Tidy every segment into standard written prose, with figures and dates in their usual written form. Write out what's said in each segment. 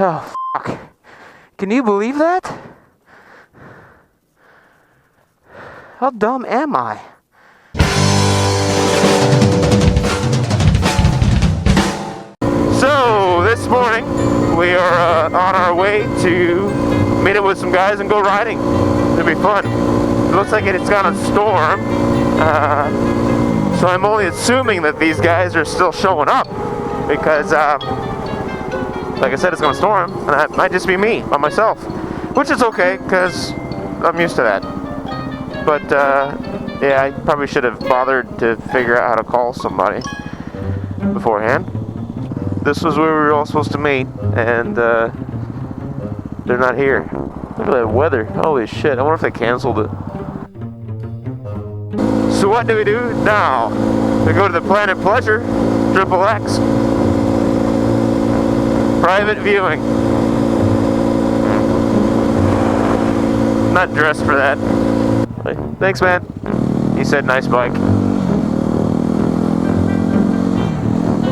Oh, fuck. Can you believe that? How dumb am I? So, this morning, we are on our way to meet up with some guys and go riding. It'll be fun. It looks like it's gonna storm. So I'm only assuming that these guys are still showing up. Because, like I said, it's gonna storm. And that might just be me, by myself. Which is okay, because I'm used to that. But, yeah, I probably should have bothered to figure out how to call somebody beforehand. This was where we were all supposed to meet, and they're not here. Look at that weather. Holy shit. I wonder if they canceled it. So what do we do now? We go to the Planet Pleasure, XXX. Private viewing. Not dressed for that. Thanks, man. He said nice bike.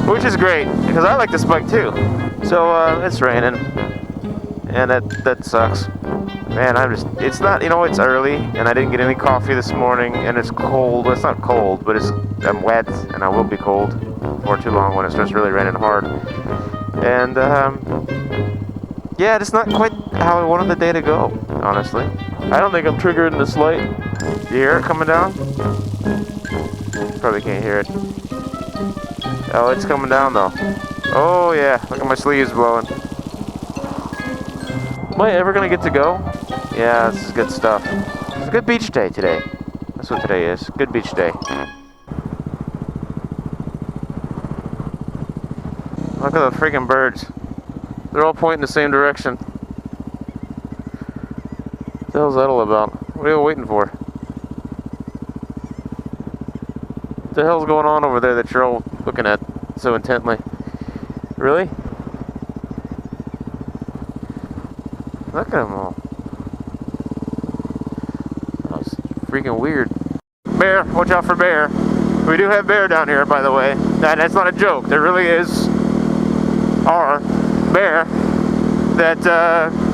Which is great, because I like this bike too. So, it's raining. And that sucks. Man, it's not, it's early, and I didn't get any coffee this morning, and it's cold. Well, it's not cold, but I'm wet, and I will be cold for too long when it starts really raining hard. And, yeah, it's not quite how I wanted the day to go, honestly. I don't think I'm triggering this light. Do you hear it coming down? Probably can't hear it. Oh, it's coming down though. Oh yeah, look at my sleeves blowing. Am I ever gonna get to go? Yeah, this is good stuff. It's a good beach day today. That's what today is. Good beach day. Look at the freaking birds. They're all pointing the same direction. What the hell's that all about? What are you waiting for? What the hell's going on over there that you're all looking at so intently? Really? Look at them all. That's freaking weird. Bear, watch out for bear. We do have bear down here, by the way. That's not a joke. There really is our bear that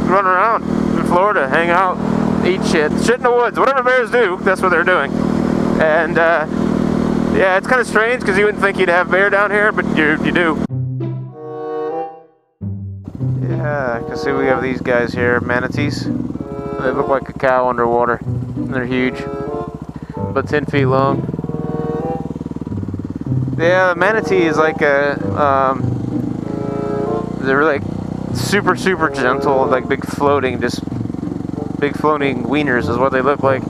run around in Florida, hang out, eat shit in the woods. Whatever bears do, that's what they're doing. And yeah, it's kind of strange because you wouldn't think you'd have bear down here, but you do. Yeah, I can see we have these guys here, manatees. They look like a cow underwater. And they're huge, about 10 feet long. Yeah, the manatee is like a, they're like super gentle, like big floating wieners is what they look like.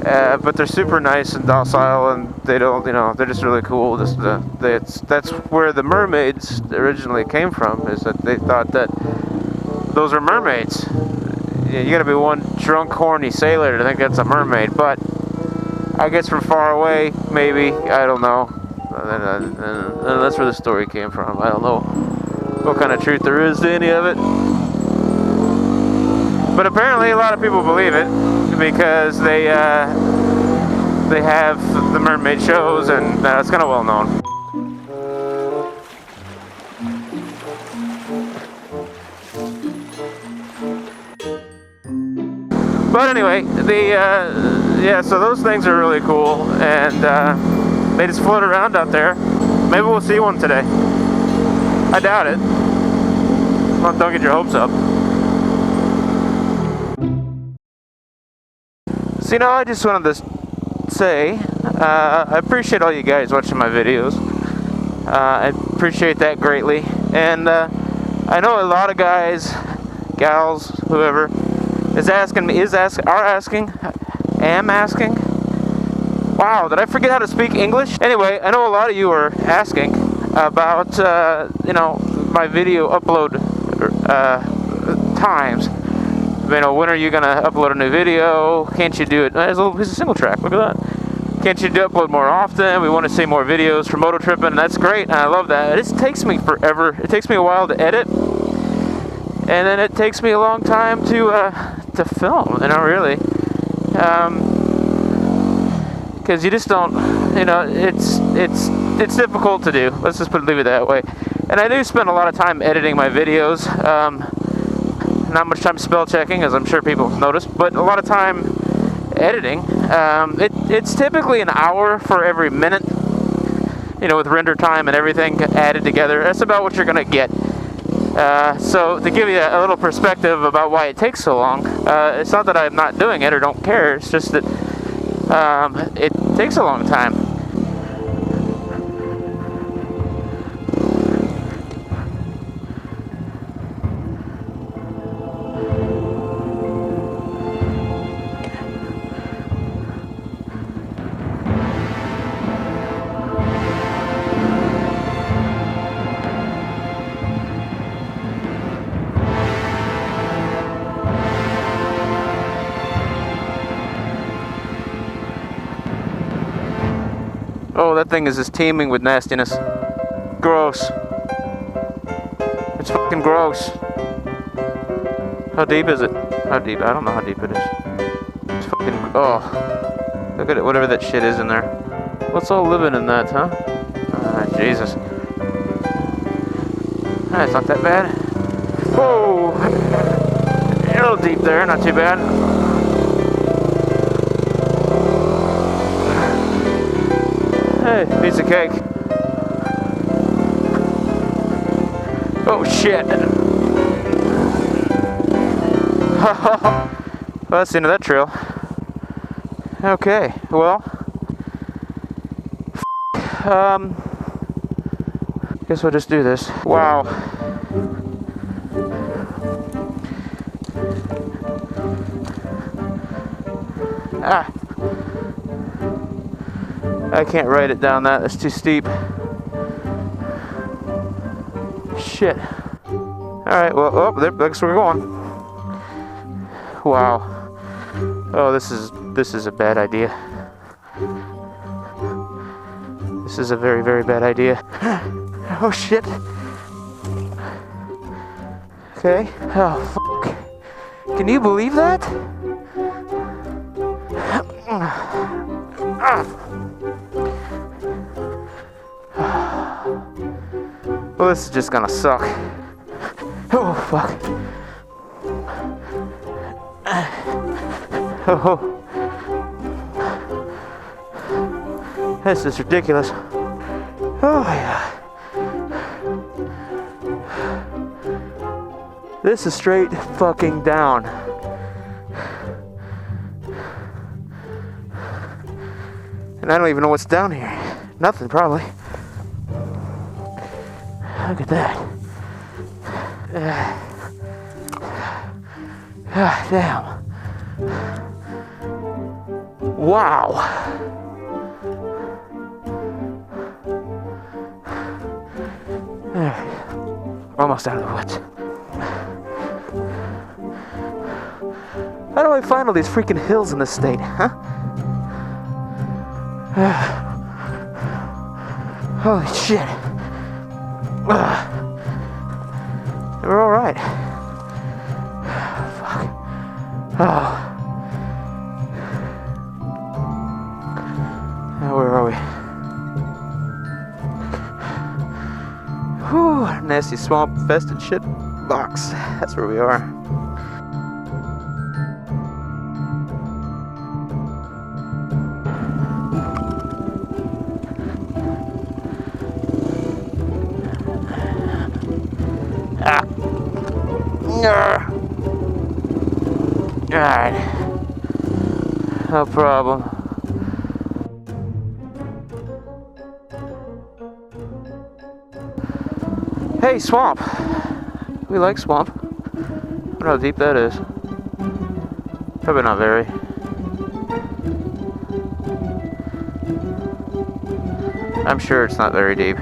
But they're super nice and docile, and they don't, they're just really cool. That's where the mermaids originally came from, is that they thought that those are mermaids. You gotta be one drunk, horny sailor to think that's a mermaid, but I guess from far away, maybe, I don't know. And that's where the story came from. I don't know what kind of truth there is to any of it. But apparently a lot of people believe it, because they have the mermaid shows, and it's kind of well known. But anyway, yeah, so those things are really cool, and they just float around out there. Maybe we'll see one today. I doubt it. Well, don't get your hopes up. So, I just wanted to say, I appreciate all you guys watching my videos. I appreciate that greatly. And I know a lot of guys, gals, whoever, am asking. Wow, did I forget how to speak English? Anyway, I know a lot of you are asking about, my video upload times. When are you gonna upload a new video? Can't you do it? There's a single track. Look at that. Can't you upload more often? We want to see more videos for mototrippin, and that's great. And I love that. It just takes me forever. It takes me a while to edit, and then it takes me a long time to film. Really, because you just don't. It's difficult to do. Let's just leave it that way. And I do spend a lot of time editing my videos. Not much time spell checking, as I'm sure people have noticed, but a lot of time editing. It's typically an hour for every minute, you know, with render time and everything added together. That's about what you're going to get. So to give you a little perspective about why it takes so long, it's not that I'm not doing it or don't care, it's just that it takes a long time. Oh, that thing is just teeming with nastiness. Gross. It's fucking gross. How deep is it? How deep? I don't know how deep it is. It's fucking... Oh. Look at it, whatever that shit is in there. What's all living in that, huh? Ah, Jesus. Ah, it's not that bad. Whoa! A little deep there, not too bad. Hey, piece of cake. Oh shit. Well, that's the end of that trail. Okay, well. Guess we'll just do this. Wow. Ah. I can't write it down that's too steep. Shit. Alright, well, oh, there, looks we're going. Wow. Oh, this is a bad idea. This is a very, very bad idea. Oh, shit. Okay. Oh, fuck. Can you believe that? Well, this is just gonna suck. Oh, fuck. Oh. This is ridiculous. Oh, yeah. This is straight fucking down. And I don't even know what's down here. Nothing, probably. Look at that. Damn. Wow. Almost out of the woods. How do I find all these freaking hills in this state, huh? Holy shit. We're alright. Fuck. Oh. Now where are we? Whew, nasty swamp infested shit box. That's where we are. Alright. No problem. Hey, swamp. We like swamp. I wonder how deep that is. Probably not very. I'm sure it's not very deep.